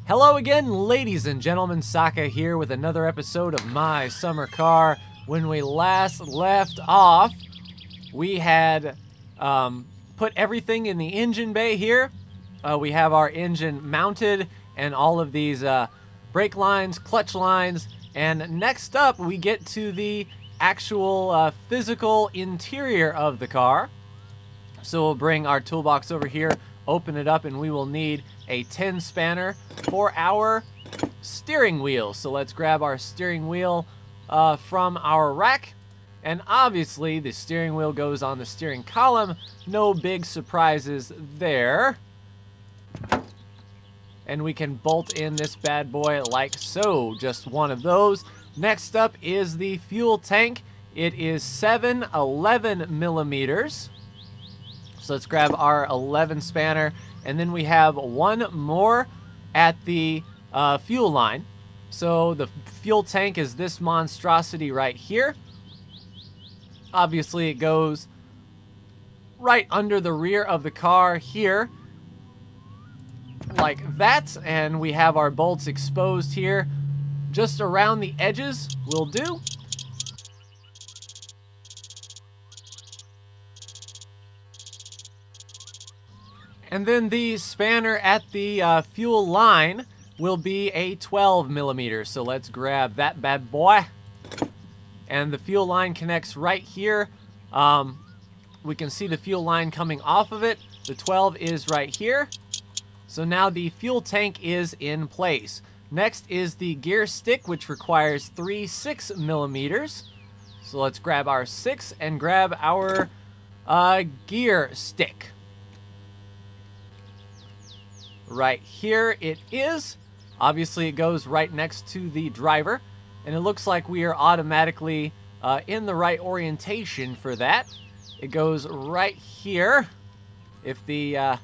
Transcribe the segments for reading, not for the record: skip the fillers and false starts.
Hello again, ladies and gentlemen. Saka here with another episode of My Summer Car. When we last left off, we had put everything in the engine bay here. We have our engine mounted and all of these brake lines, clutch lines, and next up we get to the actual physical interior of the car. So we'll bring our toolbox over here, open it up, and we will need a 10 spanner for our steering wheel. So let's grab our steering wheel from our rack. And obviously the steering wheel goes on the steering column. No big surprises there. And we can bolt in this bad boy like so. Just one of those. Next up is the fuel tank. It is 711 millimeters. So let's grab our 11 spanner, and then we have one more at the fuel line. So the fuel tank is this monstrosity right here. Obviously it goes right under the rear of the car here, like that, and we have our bolts exposed here. Just around the edges will do. And then the spanner at the fuel line will be a 12 millimeter. So let's grab that bad boy. And the fuel line connects right here. We can see the fuel line coming off of it. The 12 is right here. So now the fuel tank is in place. Next is the gear stick, which requires 3 6 millimeters. So let's grab our 6 and grab our gear stick. Right here it is. Obviously it goes right next to the driver, and it looks like we are automatically in the right orientation for that. It goes right here. If it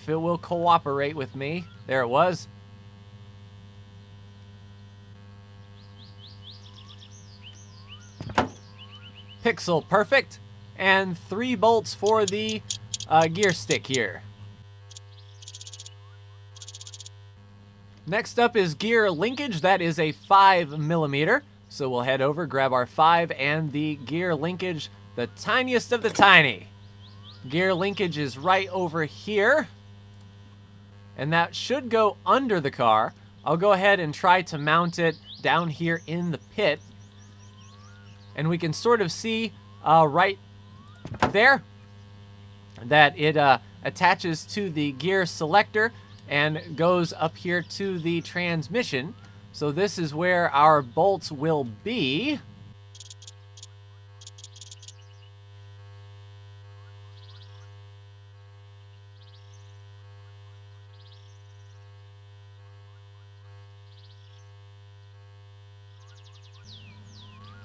will cooperate with me. There it was. Pixel perfect. And 3 bolts for the gear stick here. Next up is gear linkage. That is a 5 millimeter. So we'll head over, grab our 5 and the gear linkage, the tiniest of the tiny. Gear linkage is right over here. And that should go under the car. I'll go ahead and try to mount it down here in the pit. And we can sort of see right there that it attaches to the gear selector and goes up here to the transmission. So this is where our bolts will be.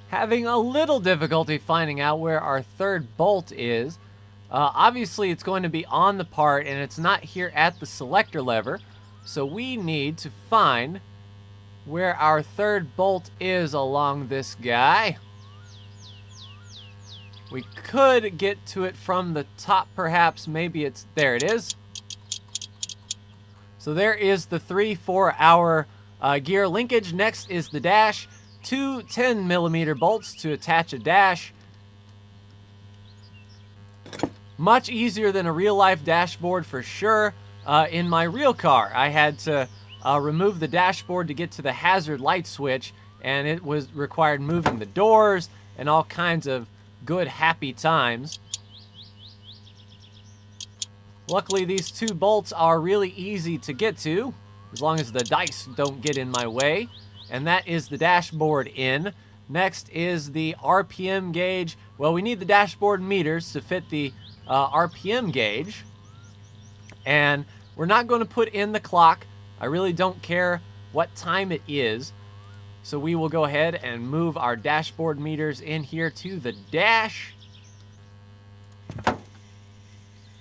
Having a little difficulty finding out where our third bolt is. Obviously it's going to be on the part, and it's not here at the selector lever. So we need to find where our third bolt is along this guy. We could get to it from the top perhaps. Maybe it's, there it is. So there is the 3 for our gear linkage. Next is the dash. 2 10 millimeter bolts to attach a dash. Much easier than a real life dashboard for sure. In my real car, I had to remove the dashboard to get to the hazard light switch, and it was required moving the doors and all kinds of good happy times. Luckily these 2 bolts are really easy to get to, as long as the dice don't get in my way. And that is the dashboard in. Next is the RPM gauge. Well, we need the dashboard meters to fit the RPM gauge. And we're not going to put in the clock. I really don't care what time it is. So we will go ahead and move our dashboard meters in here to the dash.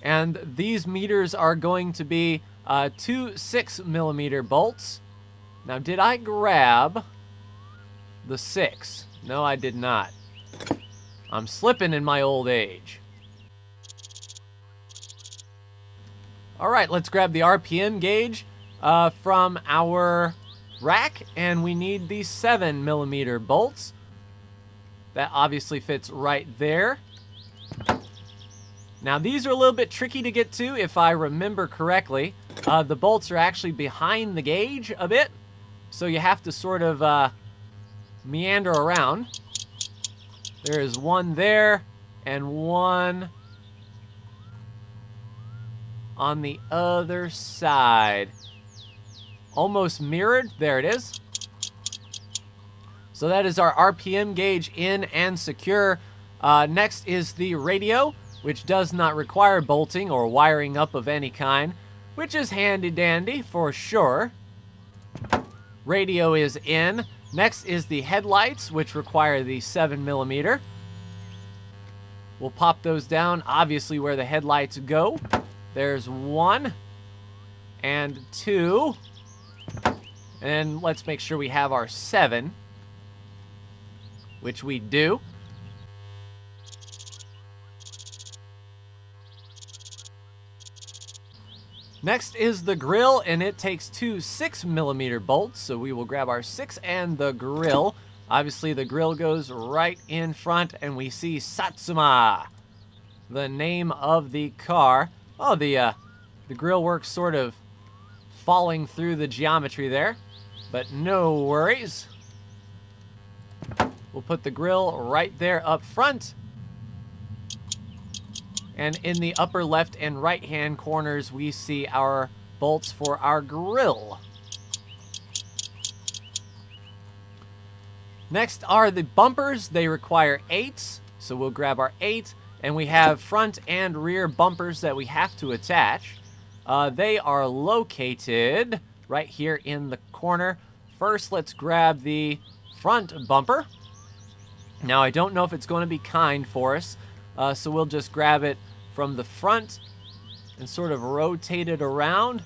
And these meters are going to be 2 6 millimeter bolts. Now, did I grab the 6? No, I did not. I'm slipping in my old age. All right, let's grab the RPM gauge. from our rack, and we need the 7mm bolts. That obviously fits right there. Now these are a little bit tricky to get to if I remember correctly. The bolts are actually behind the gauge a bit, so you have to sort of meander around. There is one there and one on the other side. Almost mirrored. There it is. So that is our RPM gauge in and secure. Next is the radio, which does not require bolting or wiring up of any kind, which is handy dandy for sure. Radio is in. Next is the headlights, which require the 7mm. We'll pop those down, obviously, where the headlights go. There's 1 and 2. And let's make sure we have our 7, which we do. Next is the grill, and it takes 2 6mm bolts, so we will grab our 6 and the grill. Obviously, the grill goes right in front, and we see Satsuma, the name of the car. Oh, the grill works sort of falling through the geometry there, but no worries. We'll put the grill right there up front. And in the upper left and right hand corners, we see our bolts for our grill. Next are the bumpers. They require 8s, so we'll grab our 8. And we have front and rear bumpers that we have to attach. They are located right here in the corner. First, let's grab the front bumper. Now, I don't know if it's going to be kind for us, so we'll just grab it from the front and sort of rotate it around.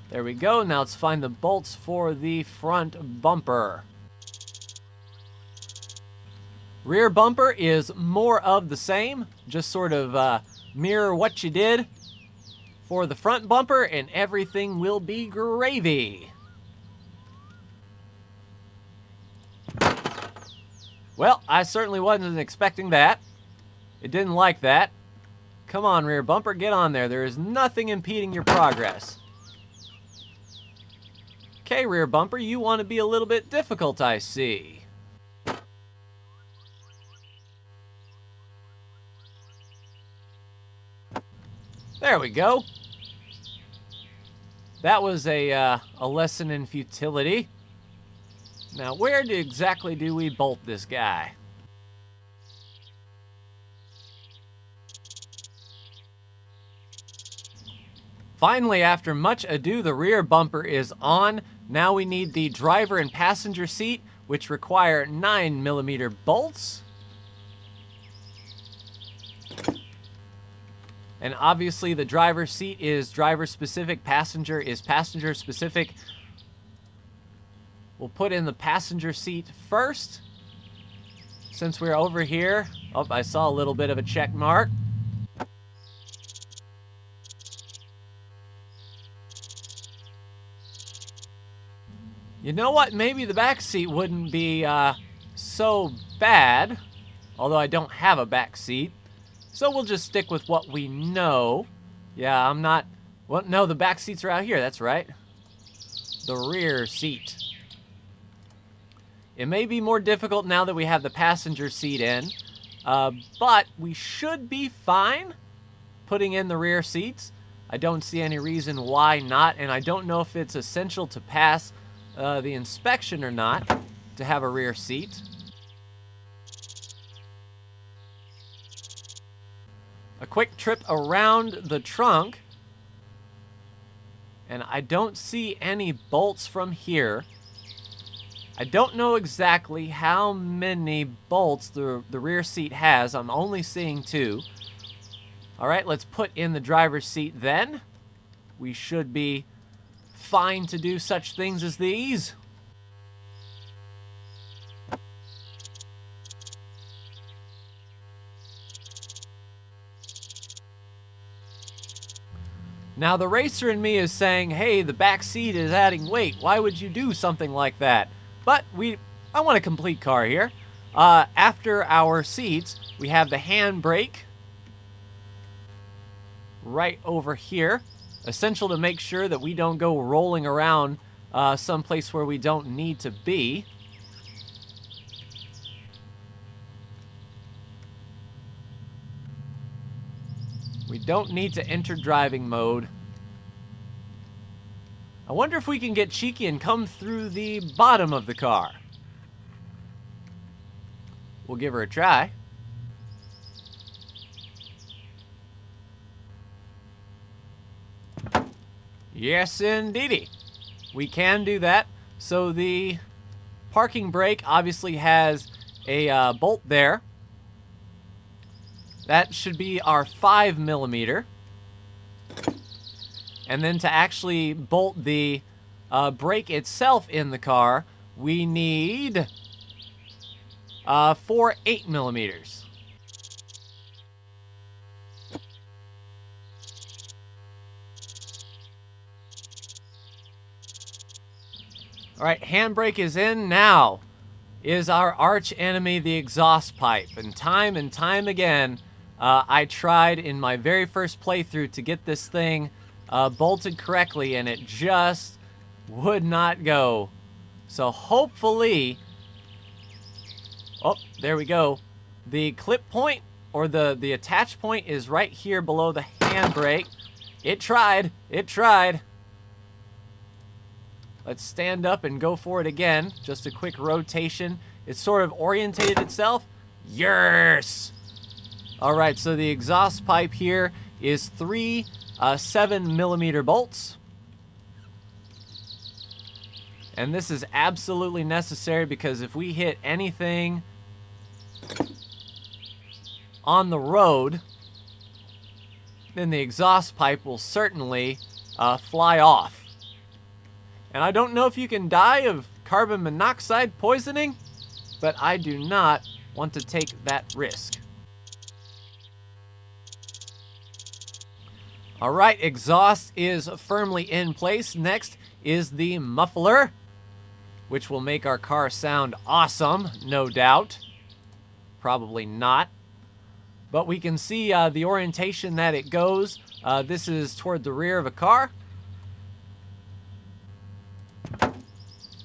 There we go. Now let's find the bolts for the front bumper. Rear bumper is more of the same. Just sort of mirror what you did for the front bumper, and everything will be gravy. Well, I certainly wasn't expecting that. It didn't like that. Come on, rear bumper, get on there. There is nothing impeding your progress. Okay, rear bumper, you want to be a little bit difficult, I see. There we go. That was a lesson in futility. Now, where exactly do we bolt this guy? Finally, after much ado, the rear bumper is on. Now we need the driver and passenger seat, which require 9mm bolts. And obviously the driver's seat is driver specific, passenger is passenger specific. We'll put in the passenger seat first. Since we're over here, oh, I saw a little bit of a check mark. You know what? Maybe the back seat wouldn't be so bad, although I don't have a back seat. So we'll just stick with what we know. Yeah, I'm not... Well, no, the back seats are out here. That's right. The rear seat. It may be more difficult now that we have the passenger seat in, but we should be fine putting in the rear seats. I don't see any reason why not, and I don't know if it's essential to pass the inspection or not to have a rear seat. A quick trip around the trunk, and I don't see any bolts from here. I don't know exactly how many bolts the rear seat has. I'm only seeing 2. All right, let's put in the driver's seat then. We should be fine to do such things as these. Now the racer in me is saying, hey, the back seat is adding weight. Why would you do something like that? But I want a complete car here. After our seats, we have the handbrake right over here. Essential to make sure that we don't go rolling around someplace where we don't need to be. We don't need to enter driving mode. I wonder if we can get cheeky and come through the bottom of the car. We'll give her a try. Yes, indeedy. We can do that. So the parking brake obviously has a bolt there. That should be our 5mm. And then to actually bolt the brake itself in the car, we need 4 8mm. All right, handbrake is in. Now is our arch enemy, the exhaust pipe. And time again, I tried in my very first playthrough to get this thing bolted correctly, and it just would not go. So hopefully, oh, there we go. The clip point, or the attach point, is right here below the handbrake. It tried. Let's stand up and go for it again. Just a quick rotation. It sort of orientated itself. Yes! All right, so the exhaust pipe here is 3 7mm bolts. And this is absolutely necessary because if we hit anything on the road, then the exhaust pipe will certainly fly off. And I don't know if you can die of carbon monoxide poisoning, but I do not want to take that risk. All right, exhaust is firmly in place. Next is the muffler, which will make our car sound awesome, no doubt. Probably not. But we can see the orientation that it goes. This is toward the rear of a car.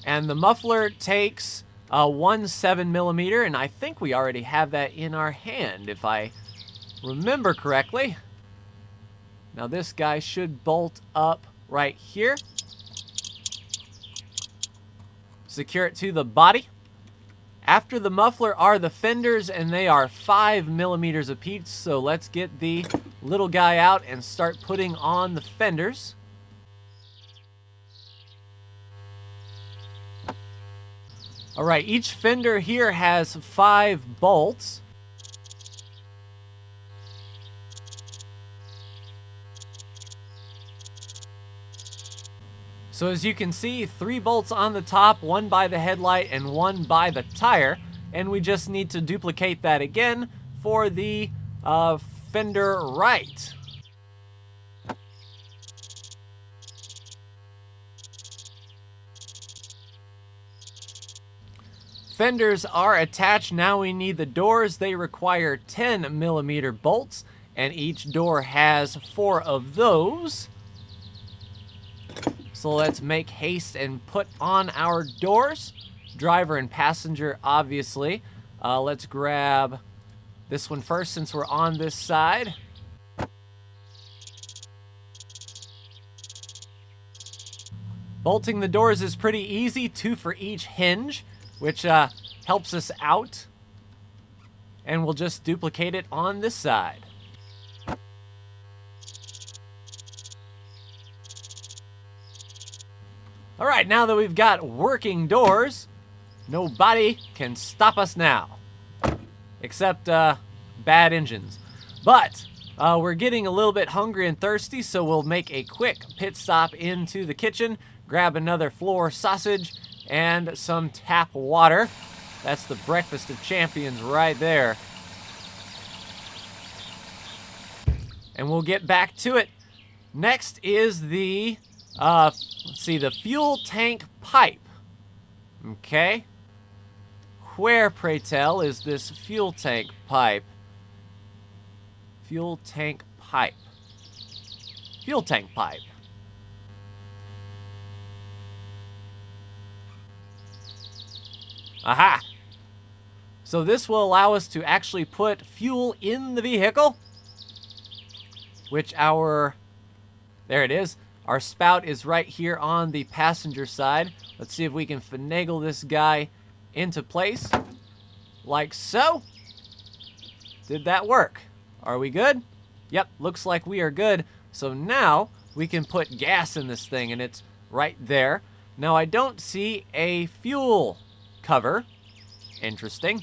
And the muffler takes 1 7mm, and I think we already have that in our hand, if I remember correctly. Now this guy should bolt up right here. Secure it to the body. After the muffler are the fenders, and they are 5mm apiece, so let's get the little guy out and start putting on the fenders. All right, each fender here has 5 bolts. So as you can see, 3 bolts on the top, 1 by the headlight and 1 by the tire. And we just need to duplicate that again for the fender right. Fenders are attached. Now we need the doors. They require 10mm bolts, and each door has 4 of those. So let's make haste and put on our doors. Driver and passenger, obviously. Let's grab this one first since we're on this side. Bolting the doors is pretty easy, 2 for each hinge, which helps us out. And we'll just duplicate it on this side. All right, now that we've got working doors, nobody can stop us now. Except bad engines. But we're getting a little bit hungry and thirsty, so we'll make a quick pit stop into the kitchen, grab another floor sausage, and some tap water. That's the breakfast of champions right there. And we'll get back to it. Next is the, let's see, the fuel tank pipe. Okay. Where, pray tell, is this fuel tank pipe? Fuel tank pipe. Fuel tank pipe. Aha! So this will allow us to actually put fuel in the vehicle, which there it is. Our spout is right here on the passenger side. Let's see if we can finagle this guy into place, like so. Did that work? Are we good? Yep, looks like we are good. So now we can put gas in this thing, and it's right there. Now I don't see a fuel cover. Interesting.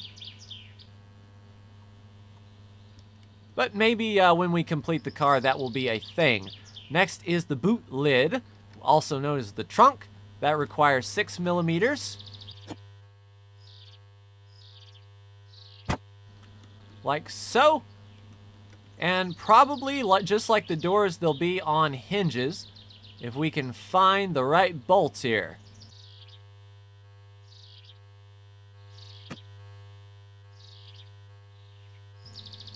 But maybe when we complete the car, that will be a thing. Next is the boot lid, also known as the trunk. That requires 6 millimeters. Like so. And probably, just like the doors, they'll be on hinges if we can find the right bolts here.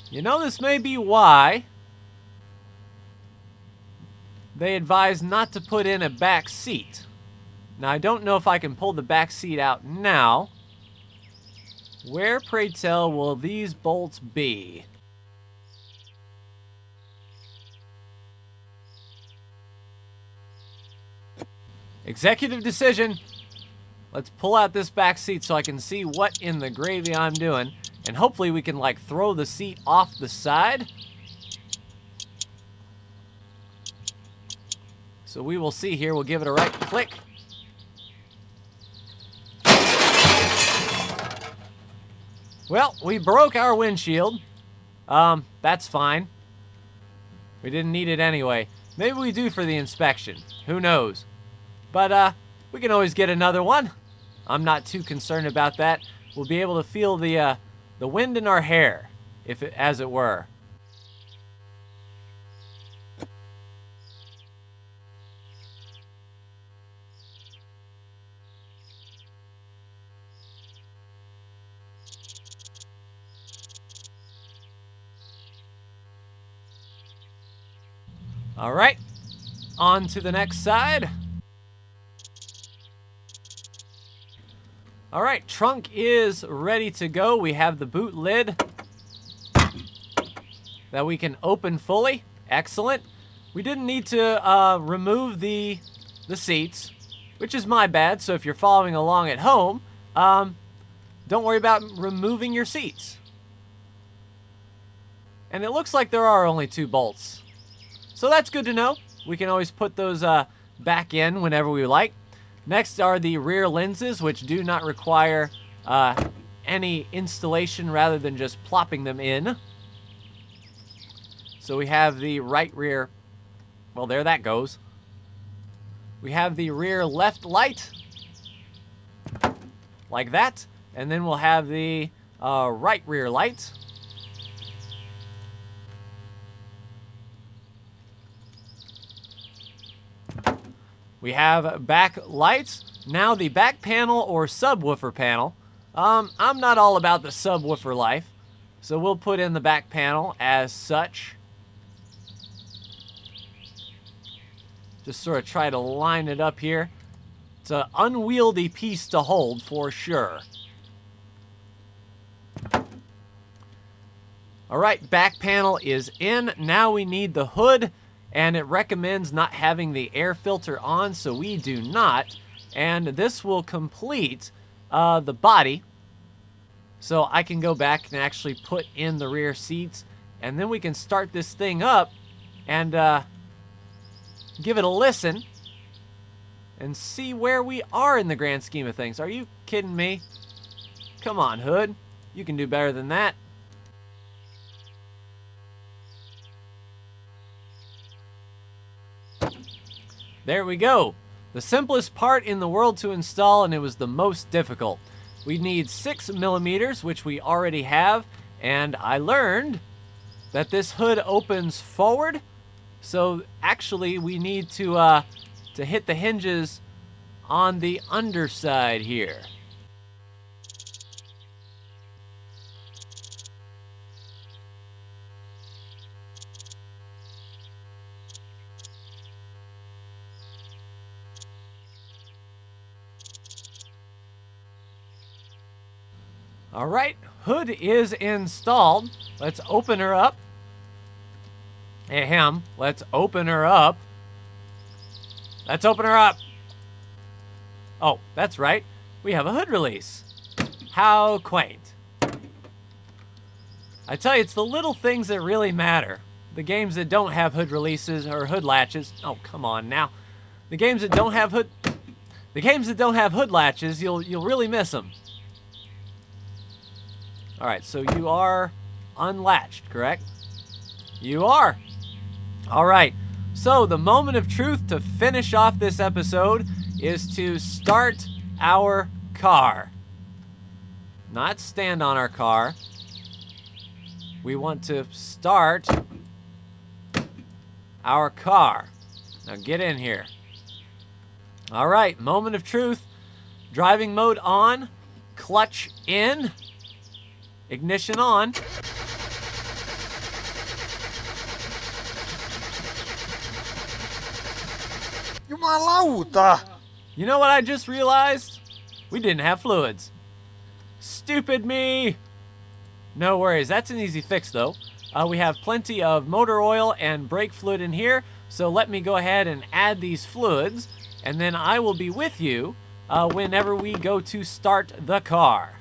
You know, this may be why they advise not to put in a back seat. Now, I don't know if I can pull the back seat out now. Where, pray tell, will these bolts be? Executive decision. Let's pull out this back seat so I can see what in the gravy I'm doing. And hopefully we can, like, throw the seat off the side. So we will see here. We'll give it a right click. Well, we broke our windshield. That's fine. We didn't need it anyway. Maybe we do for the inspection. Who knows? But, we can always get another one. I'm not too concerned about that. We'll be able to feel the wind in our hair, as it were. All right, on to the next side. All right, trunk is ready to go. We have the boot lid that we can open fully. Excellent. We didn't need to remove the seats, which is my bad. So if you're following along at home, don't worry about removing your seats. And it looks like there are only 2 bolts. So that's good to know. We can always put those back in whenever we like. Next are the rear lenses, which do not require any installation rather than just plopping them in. So we have the right rear, well, there that goes. We have the rear left light, like that. And then we'll have the right rear light. We have back lights. Now the back panel or subwoofer panel. I'm not all about the subwoofer life, so we'll put in the back panel as such. Just sort of try to line it up here. It's an unwieldy piece to hold for sure. All right, back panel is in. Now we need the hood. And it recommends not having the air filter on, so we do not. And this will complete the body. So I can go back and actually put in the rear seats. And then we can start this thing up and give it a listen. And see where we are in the grand scheme of things. Are you kidding me? Come on, hood. You can do better than that. There we go. The simplest part in the world to install, and it was the most difficult. We need 6 millimeters, which we already have, and I learned that this hood opens forward, So actually, we need to hit the hinges on the underside here. All right, hood is installed. Let's open her up. Ahem. Let's open her up. Let's open her up. Oh, that's right. We have a hood release. How quaint. I tell you, it's the little things that really matter. The games that don't have hood releases or hood latches. Oh, come on now. The games that don't have hood latches, you'll really miss them. All right, so you are unlatched, correct? You are. All right, so the moment of truth to finish off this episode is to start our car. Not stand on our car. We want to start our car. Now get in here. All right, moment of truth. Driving mode on, clutch in. Ignition on. You know what I just realized? We didn't have fluids. Stupid me. No worries, that's an easy fix though. We have plenty of motor oil and brake fluid in here, so let me go ahead and add these fluids, and then I will be with you whenever we go to start the car.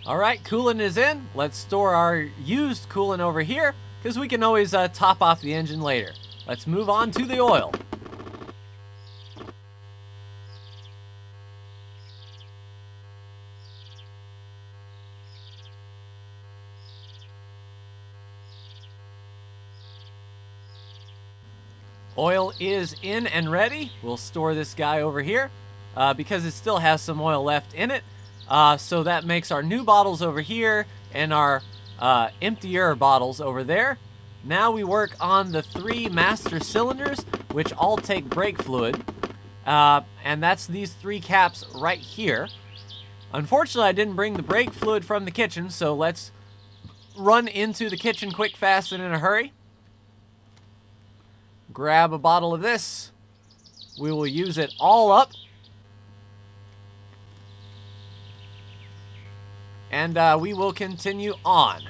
All right, coolant is in. Let's store our used coolant over here because we can always top off the engine later. Let's move on to the oil. Oil is in and ready. We'll store this guy over here because it still has some oil left in it. So that makes our new bottles over here and our emptier bottles over there. Now we work on the 3 master cylinders, which all take brake fluid. And that's these 3 caps right here. Unfortunately, I didn't bring the brake fluid from the kitchen, so let's run into the kitchen quick, fast, and in a hurry. Grab a bottle of this. We will use it all up. And we will continue on.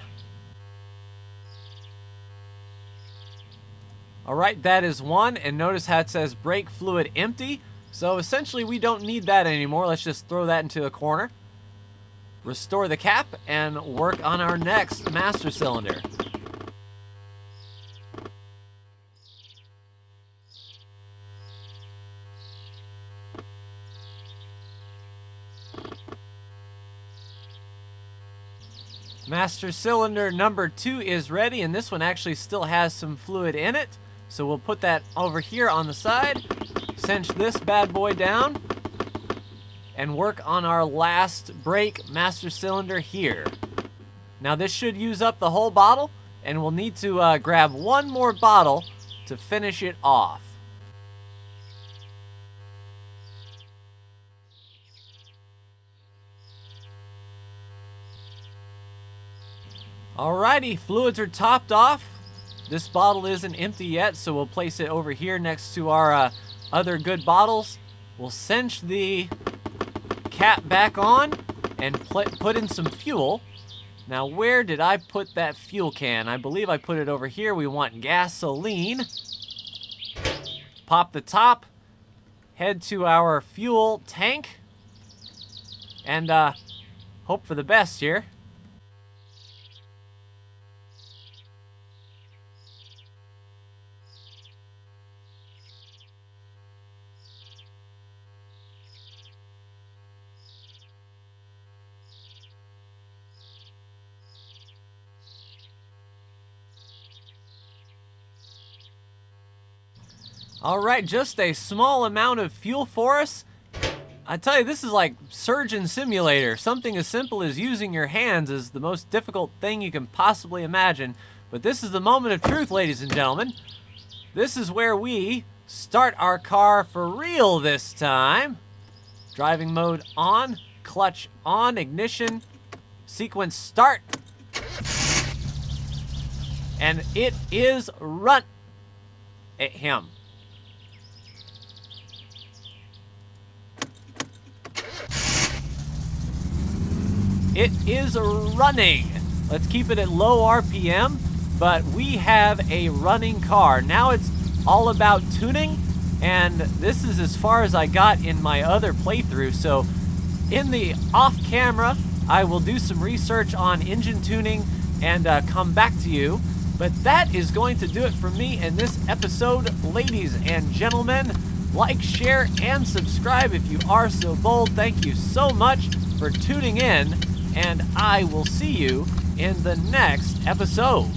All right, that is 1, and notice how it says brake fluid empty. So essentially we don't need that anymore. Let's just throw that into a corner. Restore the cap and work on our next master cylinder. Master cylinder number 2 is ready, and this one actually still has some fluid in it. So we'll put that over here on the side, cinch this bad boy down, and work on our last brake master cylinder here. Now this should use up the whole bottle, and we'll need to grab one more bottle to finish it off. Alrighty, fluids are topped off. This bottle isn't empty yet, so we'll place it over here next to our other good bottles. We'll cinch the cap back on and put in some fuel. Now, where did I put that fuel can? I believe I put it over here. We want gasoline. Pop the top, head to our fuel tank, and hope for the best here. All right, just a small amount of fuel for us. I tell you, this is like Surgeon Simulator. Something as simple as using your hands is the most difficult thing you can possibly imagine. But this is the moment of truth, ladies and gentlemen. This is where we start our car for real this time. Driving mode on, clutch on, ignition, sequence start. And it is run at him. It is running. Let's keep it at low RPM, but we have a running car. Now it's all about tuning, and this is as far as I got in my other playthrough. So in the off camera, I will do some research on engine tuning and come back to you. But that is going to do it for me in this episode, ladies and gentlemen. Like, share, and subscribe if you are so bold. Thank you so much for tuning in, and I will see you in the next episode.